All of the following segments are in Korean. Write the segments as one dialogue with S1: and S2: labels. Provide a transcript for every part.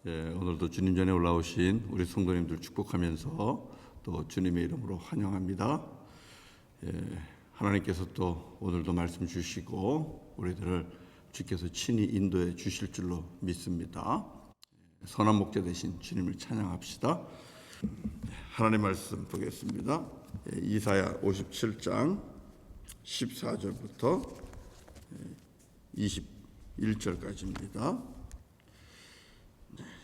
S1: 오늘도 주님 전에 올라오신 우리 성도님들 축복하면서 또 주님의 이름으로 환영합니다. 하나님께서 또 오늘도 말씀 주시고 우리들을 주께서 친히 인도해 주실 줄로 믿습니다. 선한 목자 되신 주님을 찬양합시다. 하나님 말씀 보겠습니다. 이사야 57장 14절부터 21절까지입니다.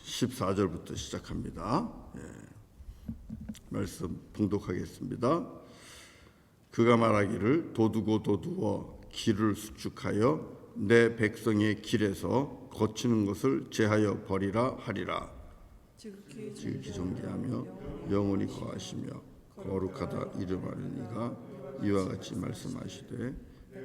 S1: 14절부터 시작합니다. 말씀 봉독하겠습니다. 그가 말하기를 도두고 도두어 길을 수축하여 내 백성의 길에서 거치는 것을 제하여 버리라 하리라. 지극히 존귀하며 영원히 거하시며 거룩하다 이름하려니가 이와 같이 말씀하시되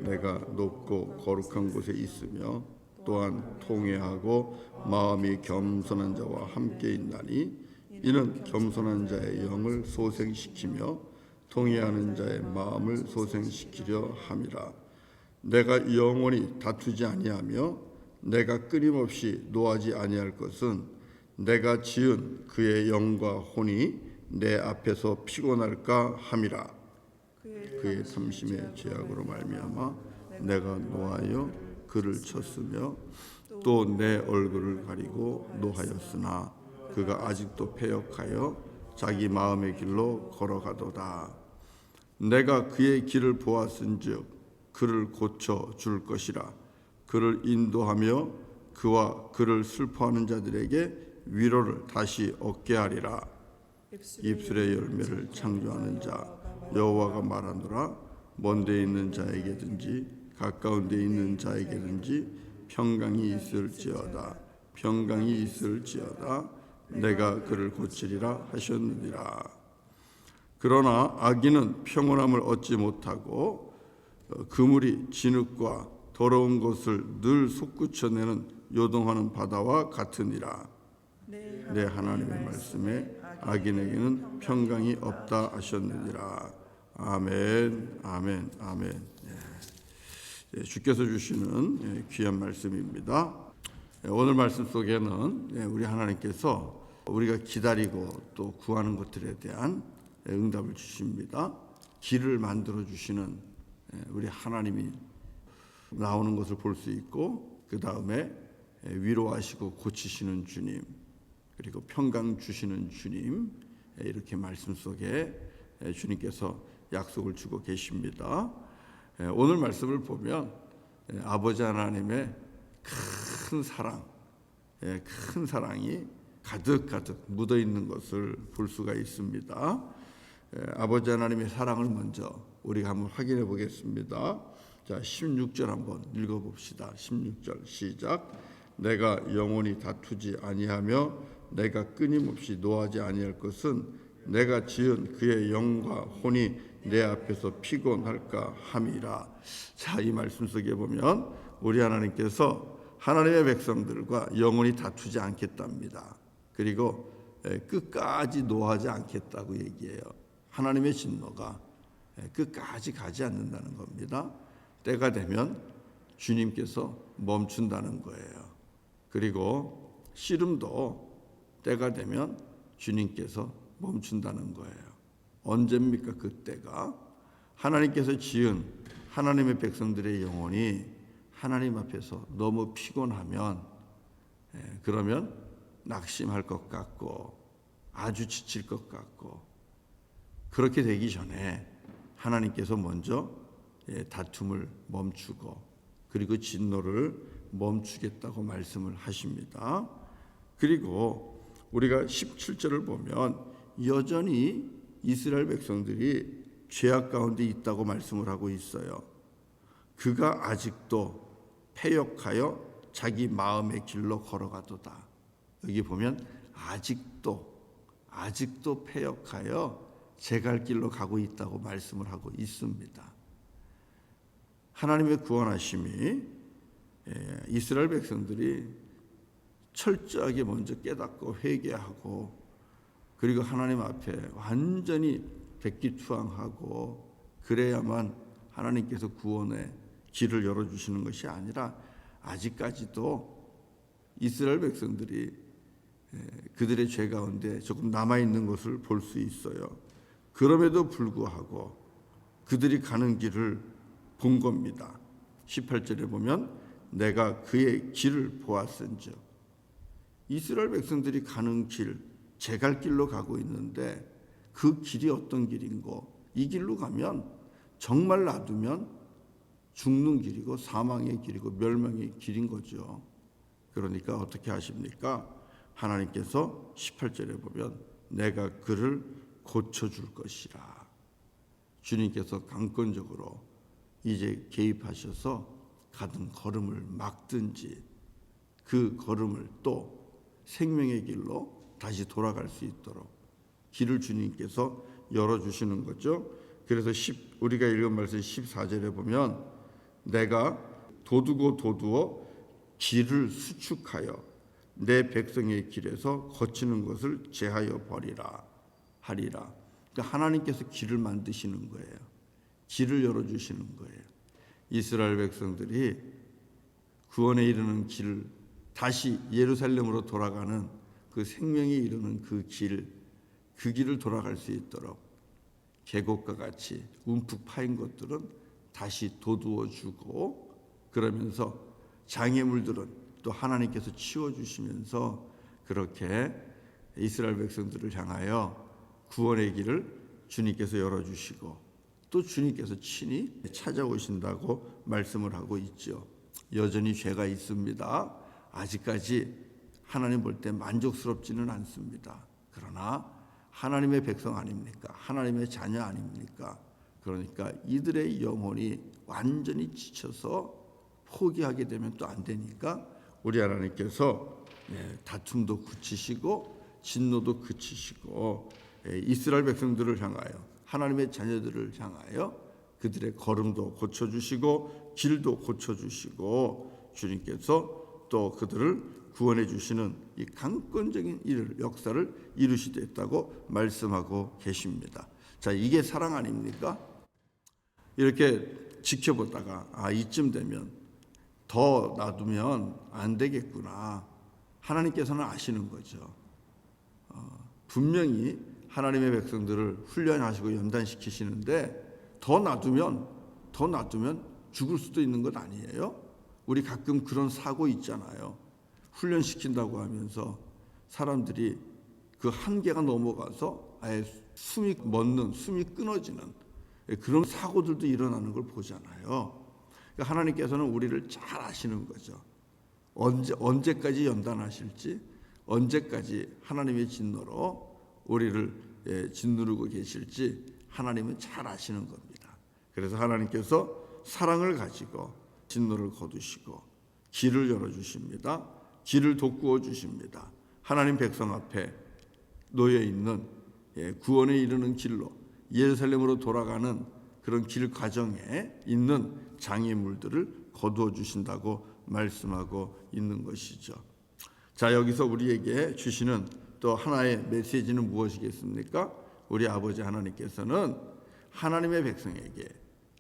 S1: 내가 높고 거룩한 곳에 있으며 또한 통회하고 마음이 겸손한 자와 함께 있나니 이는 겸손한 자의 영을 소생시키며 통회하는 자의 마음을 소생시키려 함이라. 내가 영원히 다투지 아니하며 내가 끊임없이 노하지 아니할 것은 내가 지은 그의 영과 혼이 내 앞에서 피곤할까 함이라. 그의 탐심의 죄악으로 말미암아 내가 노하여 그를 쳤으며 또 내 얼굴을 가리고 노하였으나 그가 아직도 패역하여 자기 마음의 길로 걸어가도다. 내가 그의 길을 보았은즉 그를 고쳐 줄 것이라. 그를 인도하며 그와 그를 슬퍼하는 자들에게 위로를 다시 얻게 하리라. 입술의 열매를 창조하는 자 여호와가 말하노라. 먼데 있는 자에게든지 가까운 데 있는 자에게든지 평강이 있을지어다. 평강이 있을지어다. 내가 그를 고치리라 하셨느니라. 그러나 악인은 평온함을 얻지 못하고 그물이 진흙과 더러운 것을 늘 솟구쳐내는 요동하는 바다와 같으니라. 내 하나님의 말씀에 악인에게는 평강이 없다 하셨느니라. 아멘, 아멘, 아멘. 주께서 주시는 귀한 말씀입니다. 오늘 말씀 속에는 우리 하나님께서 우리가 기다리고 또 구하는 것들에 대한 응답을 주십니다. 길을 만들어 주시는 우리 하나님이 나오는 것을 볼 수 있고, 그 다음에 위로하시고 고치시는 주님, 그리고 평강 주시는 주님, 이렇게 말씀 속에 주님께서 약속을 주고 계십니다. 오늘 말씀을 보면 아버지 하나님의 큰 사랑, 큰 사랑이 가득가득 묻어 있는 것을 볼 수가 있습니다. 아버지 하나님의 사랑을 먼저 우리가 한번 확인해 보겠습니다. 자, 16절 한번 읽어봅시다. 16절 시작. 내가 영원히 다투지 아니하며 내가 끊임없이 노하지 아니할 것은 내가 지은 그의 영과 혼이 내 앞에서 피곤할까 함이라. 자, 이 말씀 속에 보면 우리 하나님께서 하나님의 백성들과 영원히 다투지 않겠답니다. 그리고 끝까지 노하지 않겠다고 얘기해요. 하나님의 진노가 끝까지 가지 않는다는 겁니다. 때가 되면 주님께서 멈춘다는 거예요. 그리고 씨름도 때가 되면 주님께서 멈춘다는 거예요. 언제입니까? 그때가 하나님께서 지은 하나님의 백성들의 영혼이 하나님 앞에서 너무 피곤하면, 그러면 낙심할 것 같고 아주 지칠 것 같고, 그렇게 되기 전에 하나님께서 먼저 다툼을 멈추고 그리고 진노를 멈추겠다고 말씀을 하십니다. 그리고 우리가 17절을 보면 여전히 이스라엘 백성들이 죄악 가운데 있다고 말씀을 하고 있어요. 그가 아직도 패역하여 자기 마음의 길로 걸어가도다. 여기 보면 아직도 패역하여 제 갈 길로 가고 있다고 말씀을 하고 있습니다. 하나님의 구원하심이 이스라엘 백성들이 철저하게 먼저 깨닫고 회개하고 그리고 하나님 앞에 완전히 백기투항하고 그래야만 하나님께서 구원의 길을 열어주시는 것이 아니라 아직까지도 이스라엘 백성들이 그들의 죄 가운데 조금 남아있는 것을 볼 수 있어요. 그럼에도 불구하고 그들이 가는 길을 본 겁니다. 18절에 보면 내가 그의 길을 보았은즉, 이스라엘 백성들이 가는 길, 제 갈 길로 가고 있는데 그 길이 어떤 길인고, 이 길로 가면 정말 놔두면 죽는 길이고 사망의 길이고 멸망의 길인 거죠. 그러니까 어떻게 하십니까? 하나님께서 18절에 보면 내가 그를 고쳐줄 것이라. 주님께서 강권적으로 이제 개입하셔서 가던 걸음을 막든지 그 걸음을 또 생명의 길로 다시 돌아갈 수 있도록 길을 주님께서 열어주시는 거죠. 그래서 우리가 읽은 말씀 14절에 보면 내가 도두어 길을 수축하여 내 백성의 길에서 거치는 것을 제하여 버리라 하리라. 그러니까 하나님께서 길을 만드시는 거예요. 길을 열어주시는 거예요. 이스라엘 백성들이 구원에 이르는 길을 다시 예루살렘으로 돌아가는 그 생명에 이르는 그 길을 돌아갈 수 있도록 계곡과 같이 움푹 파인 것들은 다시 도두어 주고, 그러면서 장애물들은 또 하나님께서 치워주시면서 그렇게 이스라엘 백성들을 향하여 구원의 길을 주님께서 열어주시고 또 주님께서 친히 찾아오신다고 말씀을 하고 있죠. 여전히 죄가 있습니다. 아직까지 하나님 볼 때 만족스럽지는 않습니다. 그러나 하나님의 백성 아닙니까? 하나님의 자녀 아닙니까? 그러니까 이들의 영혼이 완전히 지쳐서 포기하게 되면 또 안 되니까 우리 하나님께서 다툼도 그치시고 진노도 그치시고 이스라엘 백성들을 향하여, 하나님의 자녀들을 향하여 그들의 걸음도 고쳐주시고 길도 고쳐주시고 주님께서 또 그들을 구원해 주시는 이 강권적인 역사를 이루시겠다고 말씀하고 계십니다. 자, 이게 사랑 아닙니까? 이렇게 지켜보다가 이쯤 되면 더 놔두면 안 되겠구나. 하나님께서는 아시는 거죠. 분명히 하나님의 백성들을 훈련하시고 연단시키시는데 더 놔두면 죽을 수도 있는 것 아니에요? 우리 가끔 그런 사고 있잖아요. 훈련시킨다고 하면서 사람들이 그 한계가 넘어가서 아예 숨이 끊어지는 그런 사고들도 일어나는 걸 보잖아요. 그러니까 하나님께서는 우리를 잘 아시는 거죠. 언제까지 연단하실지, 언제까지 하나님의 진노로 우리를 짓누르고 계실지 하나님은 잘 아시는 겁니다. 그래서 하나님께서 사랑을 가지고 진노를 거두시고 길을 열어주십니다. 길을 돋구어 주십니다. 하나님 백성 앞에 놓여있는 구원에 이르는 길로 예루살렘으로 돌아가는 그런 길 과정에 있는 장애물들을 거두어 주신다고 말씀하고 있는 것이죠. 자, 여기서 우리에게 주시는 또 하나의 메시지는 무엇이겠습니까? 우리 아버지 하나님께서는 하나님의 백성에게,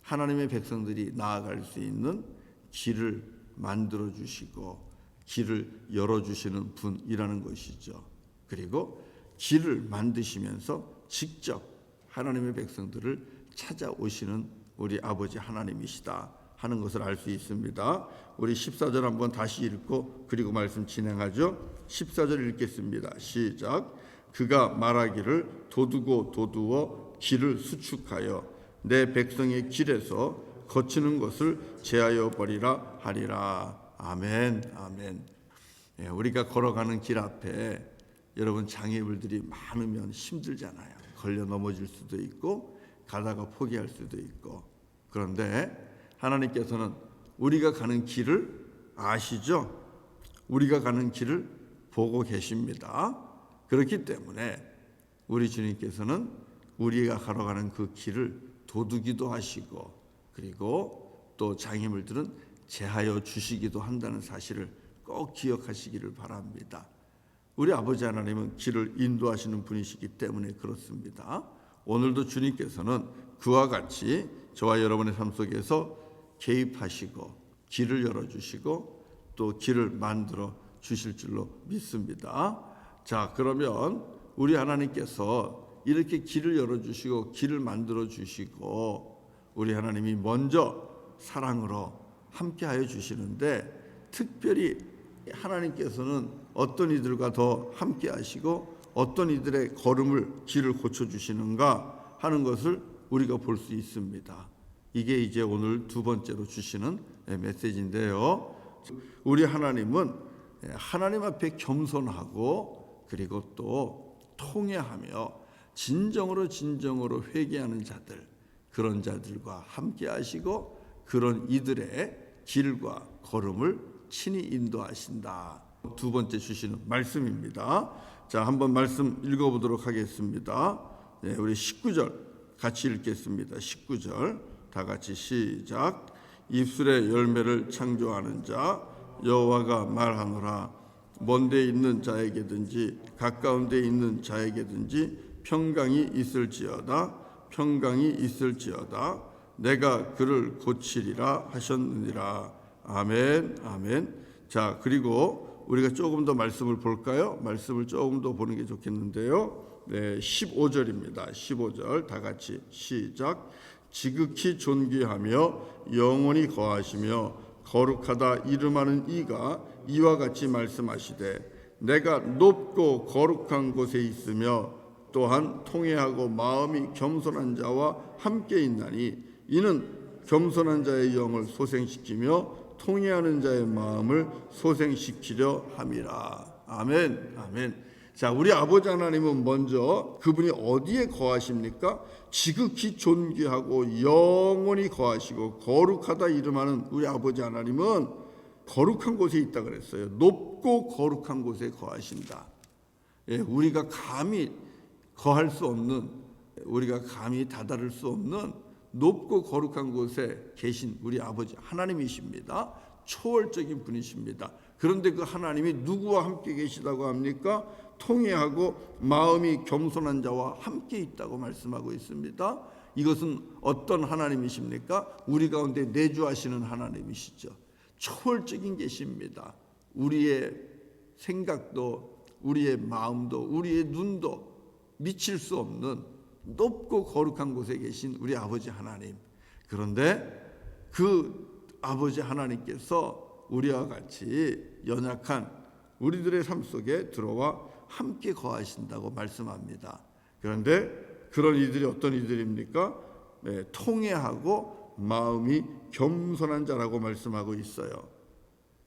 S1: 하나님의 백성들이 나아갈 수 있는 길을 만들어 주시고 길을 열어주시는 분이라는 것이죠. 그리고 길을 만드시면서 직접 하나님의 백성들을 찾아오시는 우리 아버지 하나님이시다 하는 것을 알 수 있습니다. 우리 14절 한번 다시 읽고 그리고 말씀 진행하죠. 14절 읽겠습니다. 시작. 그가 말하기를 도두어 길을 수축하여 내 백성의 길에서 거치는 것을 제하여 버리라 하리라. 아멘, 아멘. 우리가 걸어가는 길 앞에 여러분 장애물들이 많으면 힘들잖아요. 걸려 넘어질 수도 있고 가다가 포기할 수도 있고. 그런데 하나님께서는 우리가 가는 길을 아시죠? 우리가 가는 길을 보고 계십니다. 그렇기 때문에 우리 주님께서는 우리가 걸어가는 그 길을 도두기도 하시고 그리고 또 장애물들은 제하여 주시기도 한다는 사실을 꼭 기억하시기를 바랍니다. 우리 아버지 하나님은 길을 인도하시는 분이시기 때문에 그렇습니다. 오늘도 주님께서는 그와 같이 저와 여러분의 삶 속에서 개입하시고 길을 열어주시고 또 길을 만들어 주실 줄로 믿습니다. 자, 그러면 우리 하나님께서 이렇게 길을 열어주시고 길을 만들어 주시고 우리 하나님이 먼저 사랑으로 함께하여 주시는데, 특별히 하나님께서는 어떤 이들과 더 함께하시고 어떤 이들의 걸음을 길을 고쳐주시는가 하는 것을 우리가 볼 수 있습니다. 이게 이제 오늘 두 번째로 주시는 메시지인데요. 우리 하나님은 하나님 앞에 겸손하고 그리고 또 통회하며 진정으로 회개하는 자들, 그런 자들과 함께 하시고 그런 이들의 길과 걸음을 친히 인도하신다. 두 번째 주시는 말씀입니다. 자, 한번 말씀 읽어보도록 하겠습니다. 네, 우리 19절 같이 읽겠습니다. 19절 다 같이 시작. 입술의 열매를 창조하는 자 여호와가 말하노라. 먼데 있는 자에게든지 가까운 데 있는 자에게든지 평강이 있을지어다. 내가 그를 고치리라 하셨느니라. 아멘, 아멘. 자, 그리고 우리가 조금 더 말씀을 볼까요? 말씀을 조금 더 보는 게 좋겠는데요. 네, 15절입니다. 15절 다 같이 시작. 지극히 존귀하며 영원히 거하시며 거룩하다 이름하는 이가 이와 같이 말씀하시되, 내가 높고 거룩한 곳에 있으며 또한 통회하고 마음이 겸손한 자와 함께 있나니, 이는 겸손한 자의 영을 소생시키며 통회하는 자의 마음을 소생시키려 함이라. 아멘, 아멘. 자, 우리 아버지 하나님은 먼저 그분이 어디에 거하십니까? 지극히 존귀하고 영원히 거하시고 거룩하다 이름하는 우리 아버지 하나님은 거룩한 곳에 있다 그랬어요. 높고 거룩한 곳에 거하신다. 예, 우리가 감히 거할 수 없는, 우리가 감히 다다를 수 없는 높고 거룩한 곳에 계신 우리 아버지 하나님이십니다. 초월적인 분이십니다. 그런데 그 하나님이 누구와 함께 계시다고 합니까? 통회하고 마음이 겸손한 자와 함께 있다고 말씀하고 있습니다. 이것은 어떤 하나님이십니까? 우리 가운데 내주하시는 하나님이시죠. 초월적인 계십니다. 우리의 생각도 우리의 마음도 우리의 눈도 미칠 수 없는 높고 거룩한 곳에 계신 우리 아버지 하나님. 그런데 그 아버지 하나님께서 우리와 같이 연약한 우리들의 삶 속에 들어와 함께 거하신다고 말씀합니다. 그런데 그런 이들이 어떤 이들입니까? 네, 통회하고 마음이 겸손한 자라고 말씀하고 있어요.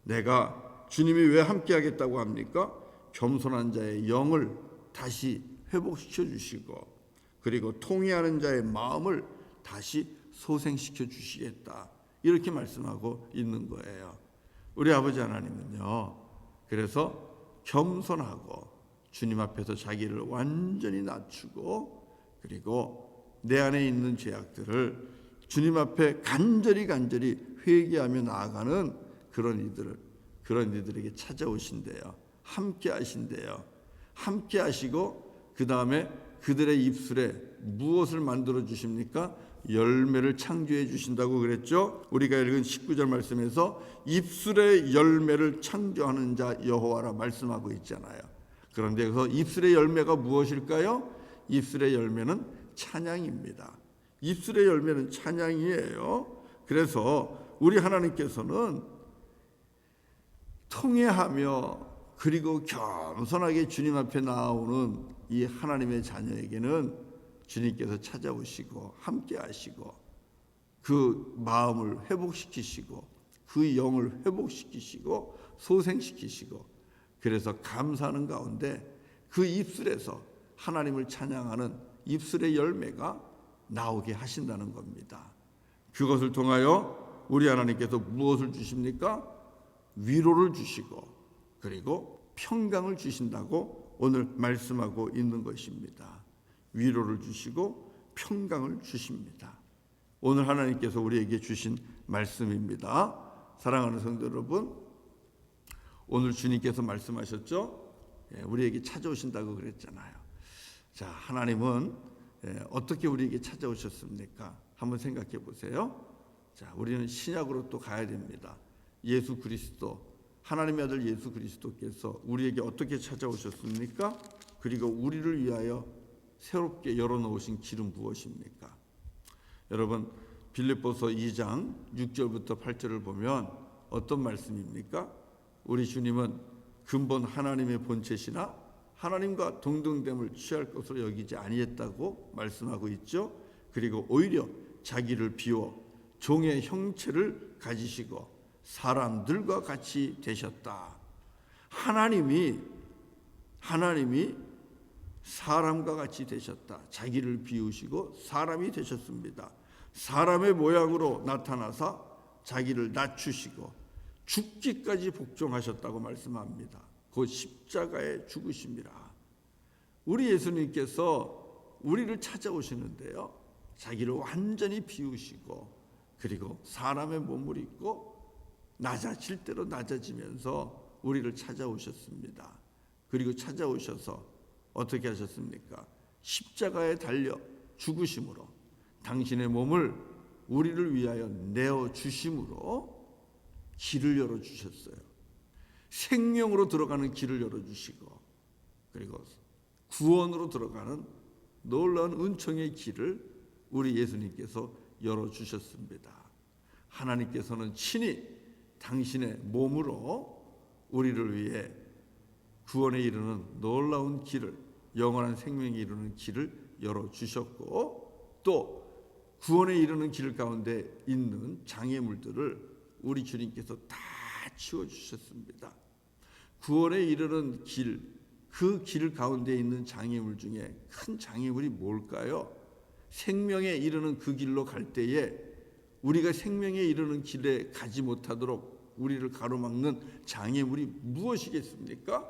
S1: 내가 주님이 왜 함께 하겠다고 합니까? 겸손한 자의 영을 다시 회복시켜 주시고 그리고 통회하는 자의 마음을 다시 소생시켜 주시겠다. 이렇게 말씀하고 있는 거예요. 우리 아버지 하나님은요, 그래서 겸손하고 주님 앞에서 자기를 완전히 낮추고 그리고 내 안에 있는 죄악들을 주님 앞에 간절히 회개하며 나아가는 그런 이들에게 찾아오신대요. 함께 하신대요. 함께 하시고 그 다음에 그들의 입술에 무엇을 만들어 주십니까? 열매를 창조해 주신다고 그랬죠. 우리가 읽은 19절 말씀에서 입술의 열매를 창조하는 자 여호와라 말씀하고 있잖아요. 그런데 그 입술의 열매가 무엇일까요? 입술의 열매는 찬양입니다. 입술의 열매는 찬양이에요. 그래서 우리 하나님께서는 통회하며 그리고 겸손하게 주님 앞에 나오는 이 하나님의 자녀에게는 주님께서 찾아오시고 함께 하시고 그 마음을 회복시키시고 그 영을 회복시키시고 소생시키시고, 그래서 감사하는 가운데 그 입술에서 하나님을 찬양하는 입술의 열매가 나오게 하신다는 겁니다. 그것을 통하여 우리 하나님께서 무엇을 주십니까? 위로를 주시고 그리고 평강을 주신다고 오늘 말씀하고 있는 것입니다. 위로를 주시고 평강을 주십니다. 오늘 하나님께서 우리에게 주신 말씀입니다. 사랑하는 성도 여러분, 오늘 주님께서 말씀하셨죠? 우리에게 찾아오신다고 그랬잖아요. 자, 하나님은 어떻게 우리에게 찾아오셨습니까? 한번 생각해 보세요. 자, 우리는 신약으로 또 가야 됩니다. 예수 그리스도, 하나님의 아들 예수 그리스도께서 우리에게 어떻게 찾아오셨습니까? 그리고 우리를 위하여 새롭게 열어놓으신 길은 무엇입니까? 여러분, 빌립보서 2장 6절부터 8절을 보면 어떤 말씀입니까? 우리 주님은 근본 하나님의 본체시나 하나님과 동등됨을 취할 것으로 여기지 아니했다고 말씀하고 있죠. 그리고 오히려 자기를 비워 종의 형체를 가지시고 사람들과 같이 되셨다. 하나님이 사람과 같이 되셨다. 자기를 비우시고 사람이 되셨습니다. 사람의 모양으로 나타나사 자기를 낮추시고 죽기까지 복종하셨다고 말씀합니다. 곧 십자가에 죽으심이라. 우리 예수님께서 우리를 찾아오시는데요, 자기를 완전히 비우시고 그리고 사람의 몸을 입고 낮아질 대로 낮아지면서 우리를 찾아오셨습니다. 그리고 찾아오셔서 어떻게 하셨습니까? 십자가에 달려 죽으심으로 당신의 몸을 우리를 위하여 내어주심으로 길을 열어주셨어요. 생명으로 들어가는 길을 열어주시고 그리고 구원으로 들어가는 놀라운 은총의 길을 우리 예수님께서 열어주셨습니다. 하나님께서는 친히 당신의 몸으로 우리를 위해 구원에 이르는 놀라운 길을, 영원한 생명에 이르는 길을 열어주셨고 또 구원에 이르는 길 가운데 있는 장애물들을 우리 주님께서 다 치워주셨습니다. 구원에 이르는 길, 그 길 가운데 있는 장애물 중에 큰 장애물이 뭘까요? 생명에 이르는 그 길로 갈 때에 우리가 생명에 이르는 길에 가지 못하도록 우리를 가로막는 장애물이 무엇이겠습니까?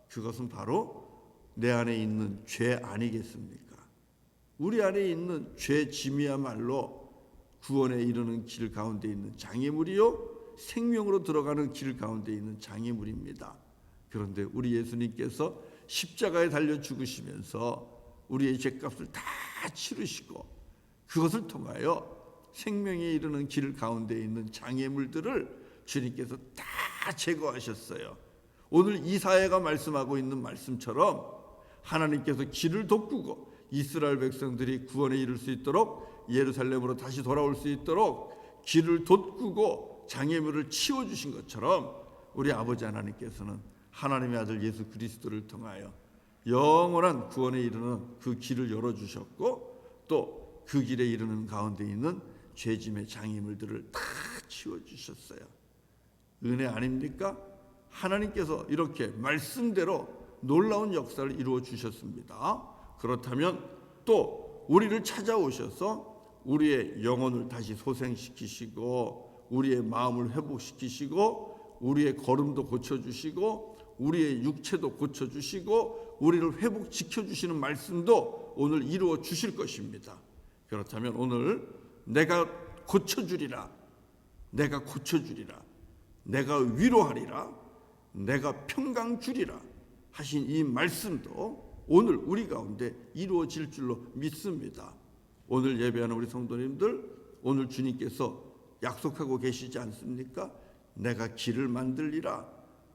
S1: 그것은 바로 내 안에 있는 죄 아니겠습니까? 우리 안에 있는 죄 짐이야말로 구원에 이르는 길 가운데 있는 장애물이요, 생명으로 들어가는 길 가운데 있는 장애물입니다. 그런데 우리 예수님께서 십자가에 달려 죽으시면서 우리의 죄값을 다 치르시고 그것을 통하여 생명에 이르는 길 가운데 있는 장애물들을 주님께서 다 제거하셨어요. 오늘 이사야가 말씀하고 있는 말씀처럼 하나님께서 길을 돋구고 이스라엘 백성들이 구원에 이를 수 있도록 예루살렘으로 다시 돌아올 수 있도록 길을 돋구고 장애물을 치워주신 것처럼 우리 아버지 하나님께서는 하나님의 아들 예수 그리스도를 통하여 영원한 구원에 이르는 그 길을 열어주셨고 또 그 길에 이르는 가운데 있는 죄짐의 장애물들을 다 치워주셨어요. 은혜 아닙니까? 하나님께서 이렇게 말씀대로 놀라운 역사를 이루어 주셨습니다. 그렇다면 또 우리를 찾아오셔서 우리의 영혼을 다시 소생시키시고 우리의 마음을 회복시키시고 우리의 걸음도 고쳐주시고 우리의 육체도 고쳐주시고 우리를 회복시켜주시는 말씀도 오늘 이루어 주실 것입니다. 그렇다면 오늘 내가 고쳐주리라, 내가 고쳐주리라, 내가 위로하리라, 내가 평강 주리라 하신 이 말씀도 오늘 우리 가운데 이루어질 줄로 믿습니다. 오늘 예배하는 우리 성도님들, 오늘 주님께서 약속하고 계시지 않습니까? 내가 길을 만들리라,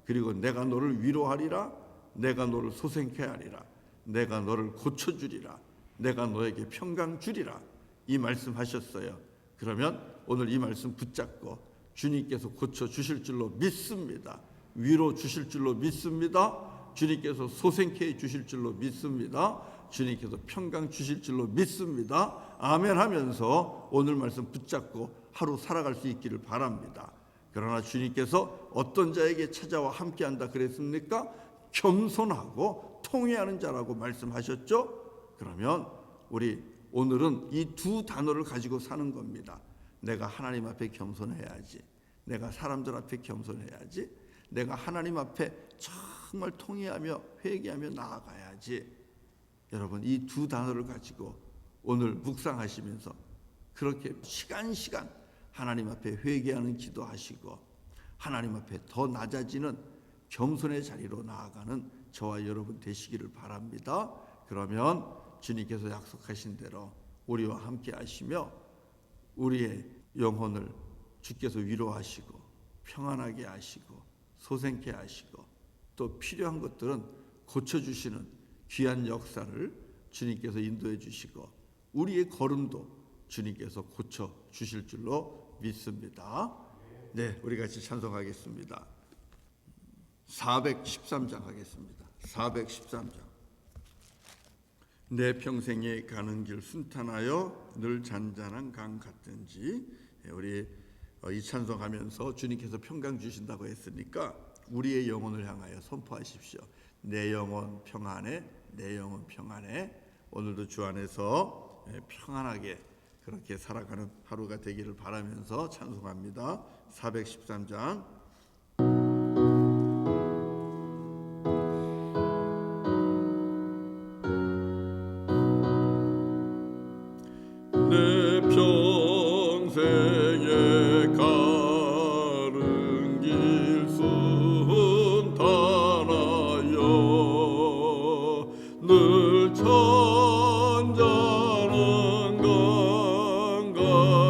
S1: 그리고 내가 너를 위로하리라, 내가 너를 소생케 하리라, 내가 너를 고쳐주리라, 내가 너에게 평강 주리라, 이 말씀 하셨어요. 그러면 오늘 이 말씀 붙잡고 주님께서 고쳐주실 줄로 믿습니다. 위로 주실 줄로 믿습니다. 주님께서 소생케 해 주실 줄로 믿습니다. 주님께서 평강 주실 줄로 믿습니다. 아멘 하면서 오늘 말씀 붙잡고 하루 살아갈 수 있기를 바랍니다. 그러나 주님께서 어떤 자에게 찾아와 함께한다 그랬습니까? 겸손하고 통회하는 자라고 말씀하셨죠. 그러면 우리 오늘은 이 두 단어를 가지고 사는 겁니다. 내가 하나님 앞에 겸손해야지, 내가 사람들 앞에 겸손해야지, 내가 하나님 앞에 정말 통회하며 회개하며 나아가야지. 여러분, 이 두 단어를 가지고 오늘 묵상하시면서 그렇게 시간 하나님 앞에 회개하는 기도하시고 하나님 앞에 더 낮아지는 겸손의 자리로 나아가는 저와 여러분 되시기를 바랍니다. 그러면 주님께서 약속하신 대로 우리와 함께 하시며 우리의 영혼을 주께서 위로하시고 평안하게 하시고 소생케 하시고 또 필요한 것들은 고쳐주시는 귀한 역사를 주님께서 인도해 주시고 우리의 걸음도 주님께서 고쳐 주실 줄로 믿습니다. 네, 우리 같이 찬송하겠습니다. 413장 하겠습니다. 413장. 내 평생에 가는 길 순탄하여 늘 잔잔한 강 같든지. 우리 이 찬송하면서 주님께서 평강 주신다고 했으니까 우리의 영혼을 향하여 선포하십시오. 내 영혼 평안해, 내 영혼 평안해. 오늘도 주 안에서 평안하게 그렇게 살아가는 하루가 되기를 바라면서 찬송합니다. 413장. 내 평생에 가는 길 순탄하여 늘 잔잔한 강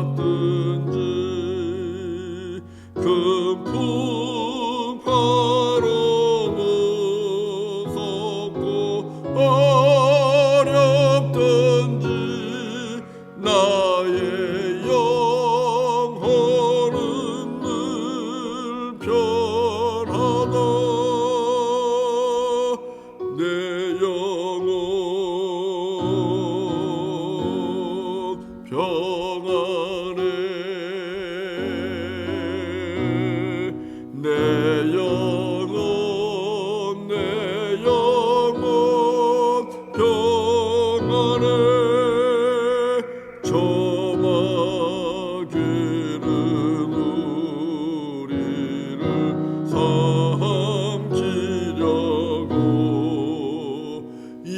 S1: 같든지 큰 풍파로 무섭고 어렵든지 나의 영혼은 늘 편하다. 내 영혼 평안해. 내 영혼 평안해. 저마귀는 우리를 삼키려고 입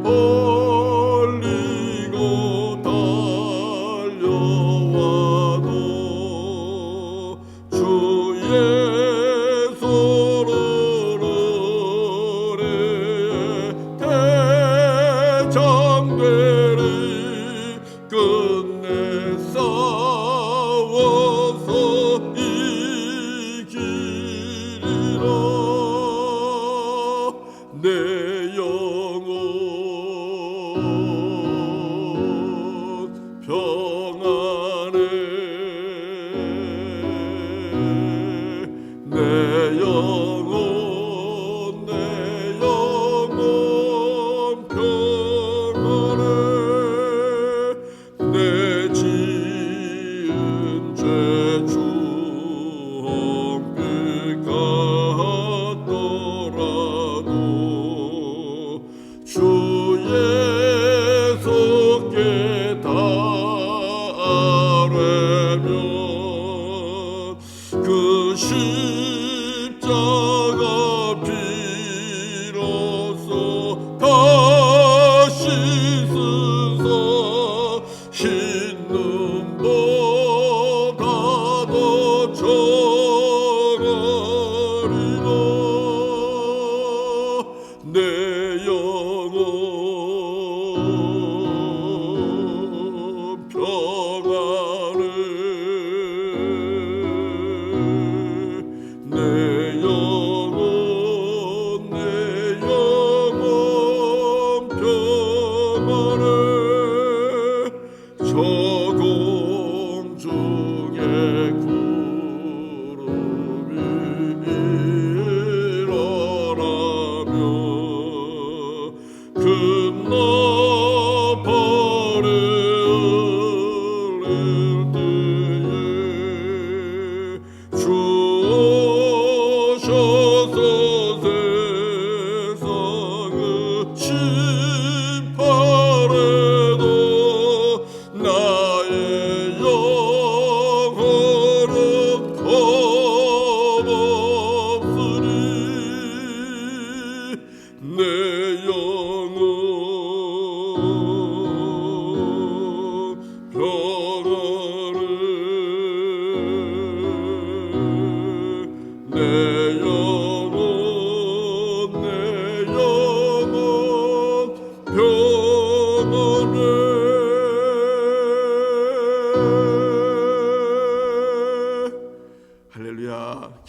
S1: 벌리고 달려와도 주의 손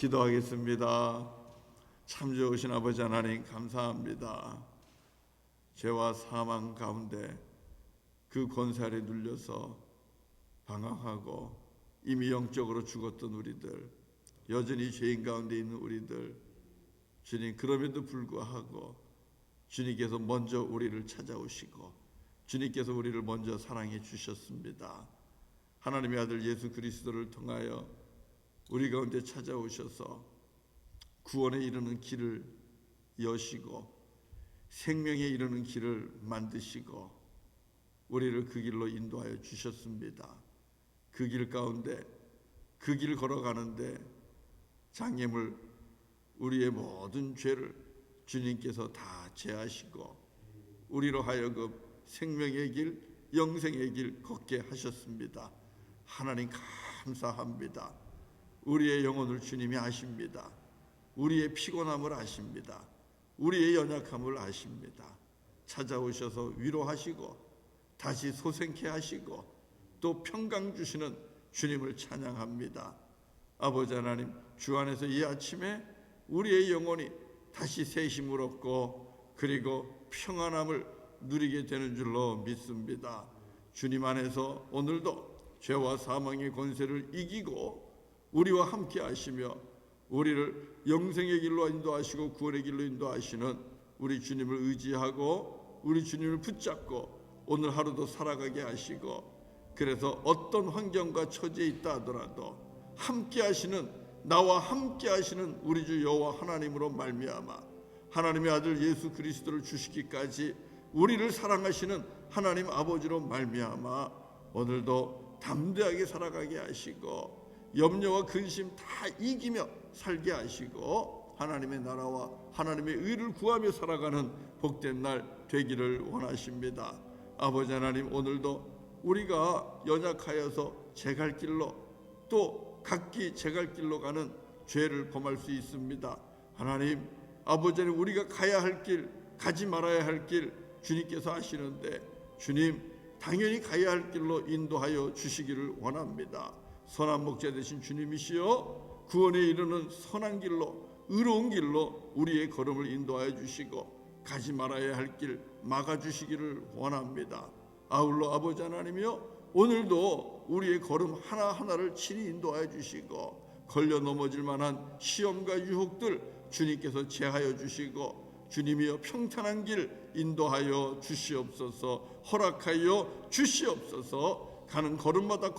S1: 기도하겠습니다. 참 좋으신 아버지 하나님 감사합니다. 죄와 사망 가운데 그 권세 아래 눌려서 방황하고 이미 영적으로 죽었던 우리들, 여전히 죄인 가운데 있는 우리들, 주님 그럼에도 불구하고 주님께서 먼저 우리를 찾아오시고 주님께서 우리를 먼저 사랑해 주셨습니다. 하나님의 아들 예수 그리스도를 통하여 우리 가운데 찾아오셔서 구원에 이르는 길을 여시고 생명에 이르는 길을 만드시고 우리를 그 길로 인도하여 주셨습니다. 그 길 가운데 그 길을 걸어가는데 장애물 우리의 모든 죄를 주님께서 다 제하시고 우리로 하여금 생명의 길, 영생의 길 걷게 하셨습니다. 하나님 감사합니다. 우리의 영혼을 주님이 아십니다. 우리의 피곤함을 아십니다. 우리의 연약함을 아십니다. 찾아오셔서 위로하시고 다시 소생케 하시고 또 평강 주시는 주님을 찬양합니다. 아버지 하나님, 주 안에서 이 아침에 우리의 영혼이 다시 새 힘을 얻고 그리고 평안함을 누리게 되는 줄로 믿습니다. 주님 안에서 오늘도 죄와 사망의 권세를 이기고 우리와 함께 하시며 우리를 영생의 길로 인도하시고 구원의 길로 인도하시는 우리 주님을 의지하고 우리 주님을 붙잡고 오늘 하루도 살아가게 하시고 그래서 어떤 환경과 처지에 있다 하더라도 함께 하시는 나와 함께 하시는 우리 주 여호와 하나님으로 말미암아 하나님의 아들 예수 그리스도를 주시기까지 우리를 사랑하시는 하나님 아버지로 말미암아 오늘도 담대하게 살아가게 하시고 염려와 근심 다 이기며 살게 하시고 하나님의 나라와 하나님의 의를 구하며 살아가는 복된 날 되기를 원하십니다. 아버지 하나님, 오늘도 우리가 연약하여서 제 갈 길로 또 각기 제 갈 길로 가는 죄를 범할 수 있습니다. 하나님 아버지 하나님, 우리가 가야 할 길, 가지 말아야 할 길 주님께서 아시는데 주님 당연히 가야 할 길로 인도하여 주시기를 원합니다. 선한 목자 되신 주님이시여 구원에 이르는 선한 길로 의로운 길로 우리의 걸음을 인도하여 주시고 가지 말아야 할 길 막아주시기를 원합니다. 아울러 아버지 하나님이여 오늘도 우리의 걸음 하나하나를 친히 인도하여 주시고 걸려 넘어질 만한 시험과 유혹들 주님께서 제하여 주시고 주님이여 평탄한 길 인도하여 주시옵소서. 허락하여 주시옵소서. 가는 걸음마다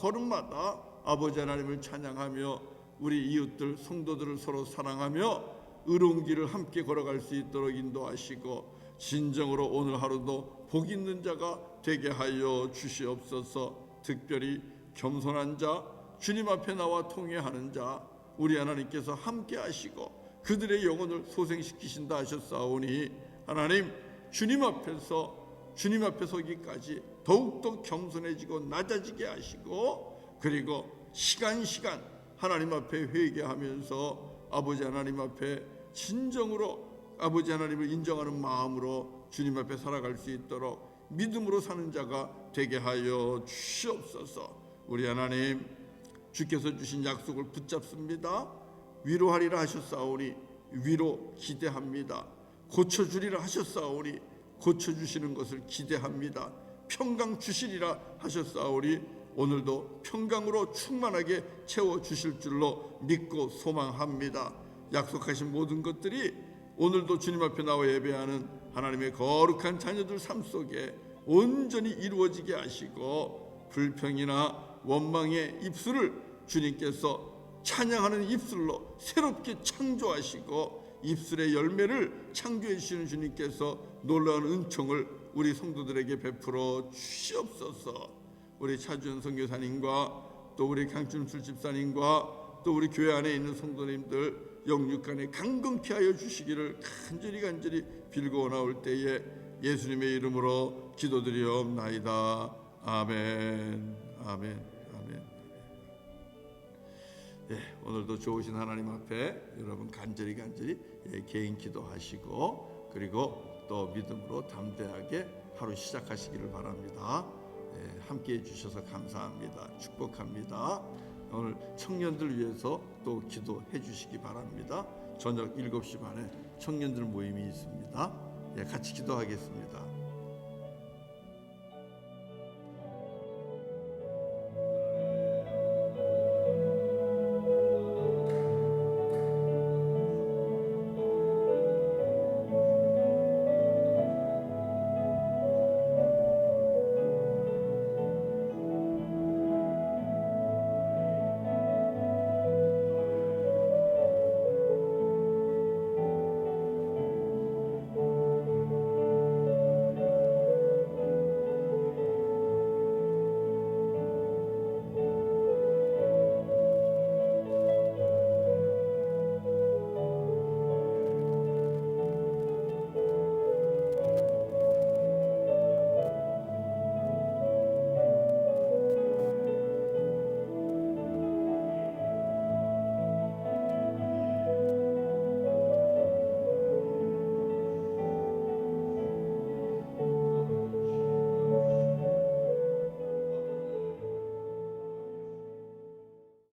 S1: 아버지 하나님을 찬양하며 우리 이웃들 성도들을 서로 사랑하며 의로운 길을 함께 걸어갈 수 있도록 인도하시고 진정으로 오늘 하루도 복 있는 자가 되게 하여 주시옵소서. 특별히 겸손한 자, 주님 앞에 나와 통회하는 자 우리 하나님께서 함께 하시고 그들의 영혼을 소생시키신다 하셨사오니 하나님 주님 앞에 서기까지 더욱더 겸손해지고 낮아지게 하시고 그리고 시간 하나님 앞에 회개하면서 아버지 하나님 앞에 진정으로 아버지 하나님을 인정하는 마음으로 주님 앞에 살아갈 수 있도록 믿음으로 사는 자가 되게 하여 주시옵소서. 우리 하나님 주께서 주신 약속을 붙잡습니다. 위로하리라 하셨사오니 위로 기대합니다. 고쳐주리라 하셨사오니 고쳐주시는 것을 기대합니다. 평강 주시리라 하셨사오니 오늘도 평강으로 충만하게 채워주실 줄로 믿고 소망합니다. 약속하신 모든 것들이 오늘도 주님 앞에 나와 예배하는 하나님의 거룩한 자녀들 삶 속에 온전히 이루어지게 하시고 불평이나 원망의 입술을 주님께서 찬양하는 입술로 새롭게 창조하시고 입술의 열매를 창조해 주시는 주님께서 놀라운 은총을 우리 성도들에게 베풀어 주시옵소서. 우리 차주연 선교사님과 또 우리 강춘술 집사님과 또 우리 교회 안에 있는 성도님들 영육간에 강건케 하여 주시기를 간절히 빌고 나올 때에 예수님의 이름으로 기도드리옵나이다. 아멘. 오늘도 좋으신 하나님 앞에 여러분 간절히 개인 기도하시고 그리고 또 믿음으로 담대하게 하루 시작하시기를 바랍니다. 함께해 주셔서 감사합니다. 축복합니다. 오늘 청년들 위해서 또 기도해 주시기 바랍니다. 저녁 7시 반에 청년들 모임이 있습니다. 예, 같이 기도하겠습니다.